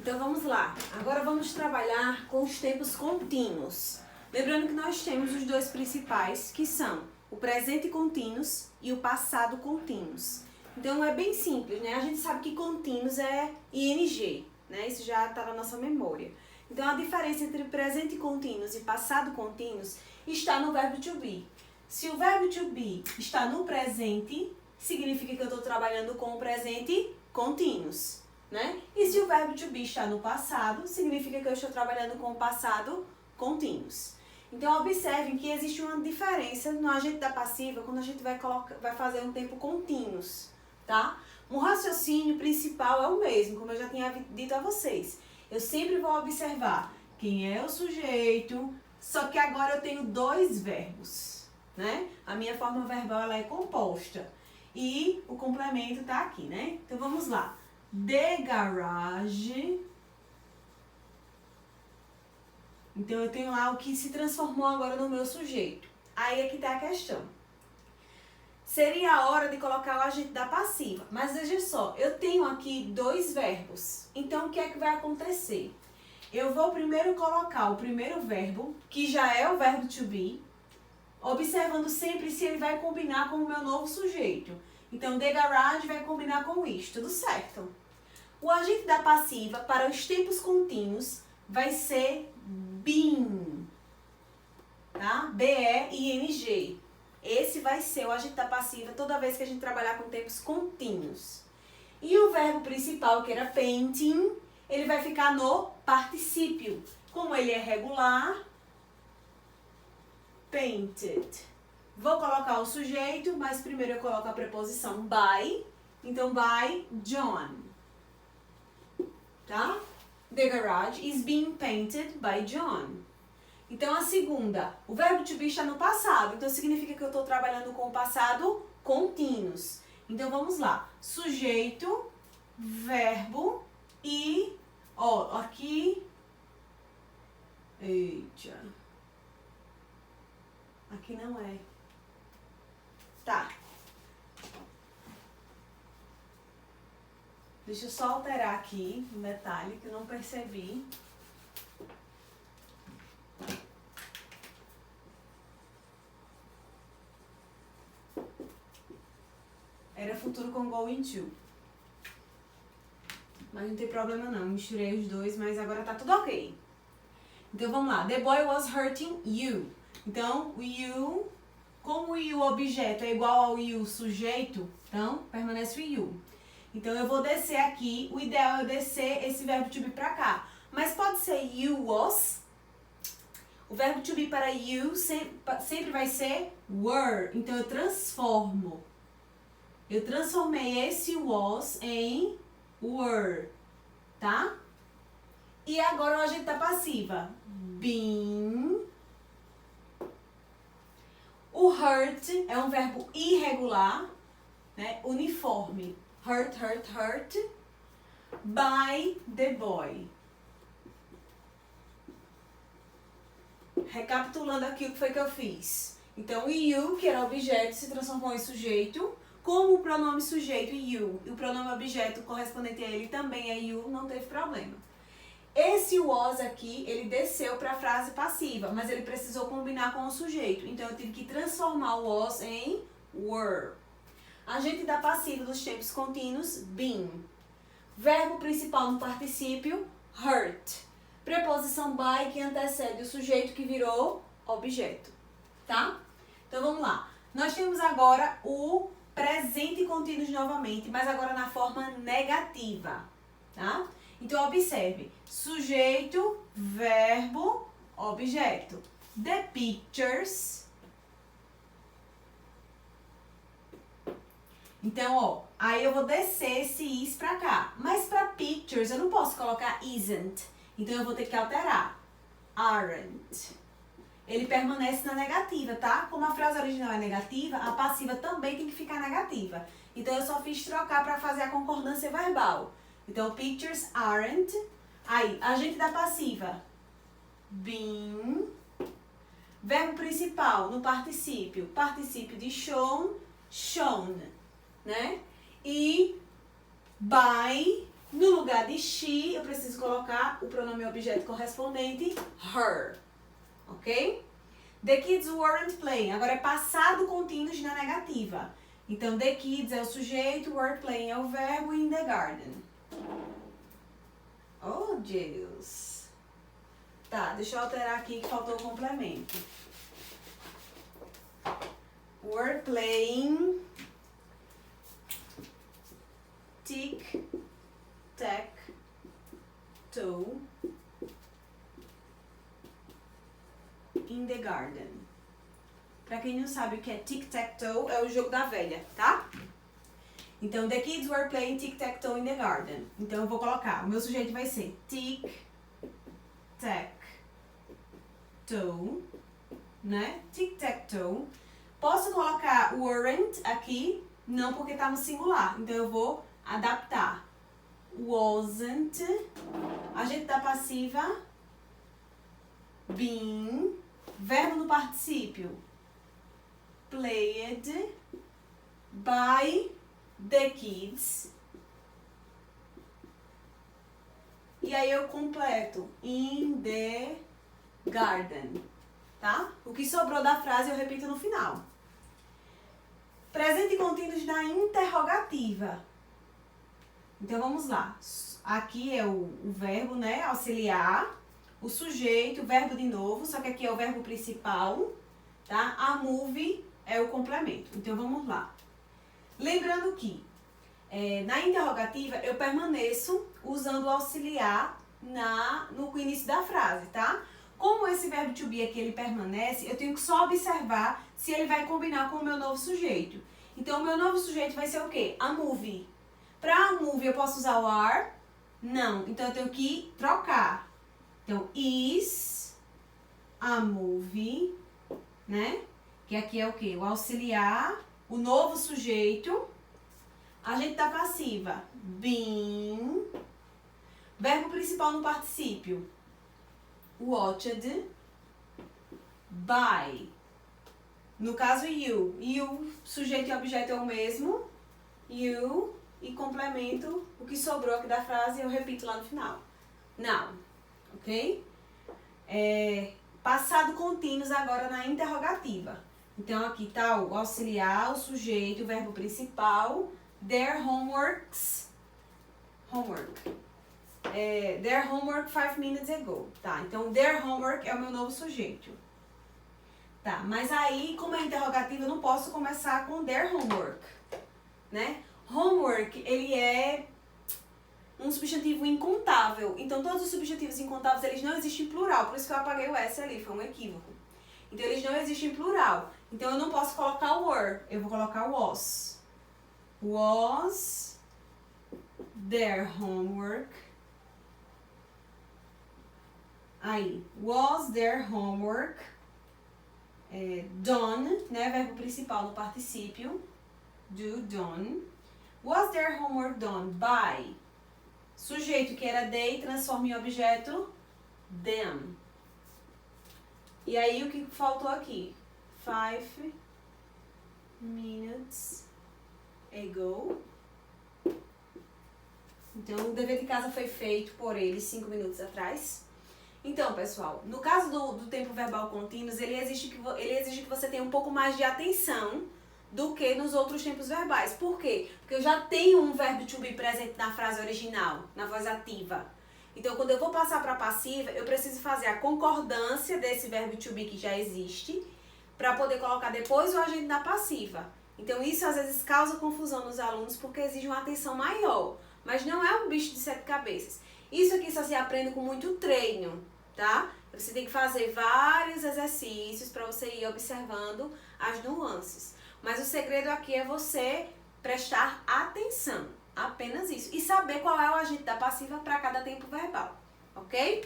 Então vamos lá. Agora vamos trabalhar com os tempos contínuos. Lembrando que nós temos os dois principais, que são o presente contínuos e o passado contínuos. Então é bem simples, né? A gente sabe que contínuos é ing, né? Isso já está na nossa memória. Então a diferença entre presente contínuos e passado contínuos está no verbo to be. Se o verbo to be está no presente, significa que eu estou trabalhando com o presente contínuos, né? E se o verbo to be está no passado, significa que eu estou trabalhando com o passado contínuos. Então observem que existe uma diferença no agente da passiva quando a gente vai fazer um tempo contínuos, tá? O raciocínio principal é o mesmo, como eu já tinha dito a vocês. Eu sempre vou observar quem é o sujeito, só que agora eu tenho dois verbos, né? A minha forma verbal ela é composta e o complemento tá aqui, né? Então vamos lá. The garage. Então eu tenho lá o que se transformou agora no meu sujeito. Aí é que tá a questão. Seria a hora de colocar o agente da passiva. Mas veja só, eu tenho aqui dois verbos. Então o que é que vai acontecer? Eu vou primeiro colocar o primeiro verbo, que já é o verbo to be, observando sempre se ele vai combinar com o meu novo sujeito. Então, the garage vai combinar com isso, tudo certo. O agente da passiva para os tempos contínuos vai ser been, tá? B-E-I-N-G. Esse vai ser o agente da passiva toda vez que a gente trabalhar com tempos contínuos. E o verbo principal, que era painting, ele vai ficar no particípio. Como ele é regular, painted. Vou colocar o sujeito, mas primeiro eu coloco a preposição by. Então, by John. Tá? The garage is being painted by John. Então, a segunda, o verbo to be está no passado. Então, significa que eu estou trabalhando com o passado contínuos. Então, vamos lá. Sujeito, verbo e... Ó, aqui... Eita. Aqui não é. Tá. Deixa eu só alterar aqui um detalhe que eu não percebi. Era futuro com going to. Mas não tem problema não, misturei os dois, mas agora tá tudo ok. Então vamos lá. The boy was hurting you. Então, o you, como o you objeto é igual ao you sujeito, então permanece o you. Então eu vou descer aqui, o ideal é eu descer esse verbo to be pra cá. Mas pode ser you was. O verbo to be para you sempre vai ser were. Então eu transformo. Eu transformei esse was em were, tá? E agora o agente da passiva. Been. O hurt é um verbo irregular, né? Uniforme. Hurt, hurt, hurt. By the boy. Recapitulando aqui o que foi que eu fiz. Então, o you, que era objeto, se transformou em sujeito. Como o pronome sujeito you e o pronome objeto correspondente a ele também é you, não teve problema. Esse was aqui, ele desceu para a frase passiva, mas ele precisou combinar com o sujeito. Então, eu tive que transformar o was em were. Agente da passiva dos tempos contínuos, been. Verbo principal no particípio, hurt. Preposição by que antecede o sujeito que virou objeto. Tá? Então, vamos lá. Nós temos agora o presente contínuos novamente, mas agora na forma negativa, tá? Então, observe. Sujeito, verbo, objeto. The pictures. Então, ó, aí eu vou descer esse is pra cá. Mas pra pictures eu não posso colocar isn't. Então, eu vou ter que alterar. Aren't. Ele permanece na negativa, tá? Como a frase original é negativa, a passiva também tem que ficar negativa. Então, eu só fiz trocar para fazer a concordância verbal. Então, pictures aren't. Aí, agente da passiva. Been. Verbo principal no particípio. Particípio de shown, shown, né? E by, no lugar lugar de she, eu preciso colocar o pronome objeto correspondente, her. Ok? The kids weren't playing. Agora é passado contínuo na negativa. Então, the kids é o sujeito, were playing é o verbo, in the garden. Oh, Deus. Tá, deixa eu alterar aqui que faltou o complemento. Were playing tic-tac-toe in the garden. Pra quem não sabe o que é tic-tac-toe, é o jogo da velha, tá? Então, the kids were playing tic-tac-toe in the garden. Então, eu vou colocar, o meu sujeito vai ser tic-tac-toe, né? Tic-tac-toe. Posso colocar weren't aqui? Não, porque tá no singular. Então, eu vou adaptar. Wasn't. Agente da passiva. Been. Verbo no particípio. Played by the kids. E aí eu completo in the garden, tá? O que sobrou da frase eu repito no final. Presente contínuo na interrogativa. Então vamos lá. Aqui é o verbo, né? Auxiliar. O sujeito, o verbo de novo, só que aqui é o verbo principal, tá? A move é o complemento. Então vamos lá. Lembrando que na interrogativa eu permaneço usando o auxiliar no início da frase, tá? Como esse verbo to be aqui ele permanece, eu tenho que só observar se ele vai combinar com o meu novo sujeito. Então o meu novo sujeito vai ser o quê? A move. Para a move eu posso usar o are? Não. Então eu tenho que trocar. Então, is a movie, né? Que aqui é o quê? O auxiliar, o novo sujeito, agente da passiva, been, verbo principal no particípio, watched, by. No caso, you. You, sujeito e objeto é o mesmo, you, e complemento o que sobrou aqui da frase, eu repito lá no final. Now. Ok? Passado contínuos agora na interrogativa. Então, aqui tá o auxiliar, o sujeito, o verbo principal, their homeworks, their homework 5 minutes ago, tá? Então, their homework é o meu novo sujeito. Tá, mas aí, como é interrogativa, eu não posso começar com their homework, né? Homework, ele é um substantivo incontável. Então, todos os substantivos incontáveis, eles não existem em plural. Por isso que eu apaguei o S ali, foi um equívoco. Então, eles não existem em plural. Então, eu não posso colocar o were. Eu vou colocar o was. Was their homework. Aí, was their homework done, né? Verbo principal no particípio. Do, done. Was their homework done by... Sujeito que era they, transforma em objeto them. E aí o que faltou aqui? 5 minutes ago. Então o dever de casa foi feito por eles 5 minutos atrás. Então, pessoal, no caso do tempo verbal contínuo, ele exige que você tenha um pouco mais de atenção do que nos outros tempos verbais. Por quê? Porque eu já tenho um verbo to be presente na frase original, na voz ativa. Então, quando eu vou passar para a passiva, eu preciso fazer a concordância desse verbo to be que já existe, para poder colocar depois o agente da passiva. Então, isso às vezes causa confusão nos alunos, porque exige uma atenção maior. Mas não é um bicho de 7 cabeças. Isso aqui só se aprende com muito treino, tá? Você tem que fazer vários exercícios para você ir observando as nuances. Mas o segredo aqui é você prestar atenção, apenas isso. E saber qual é o agente da passiva para cada tempo verbal, ok?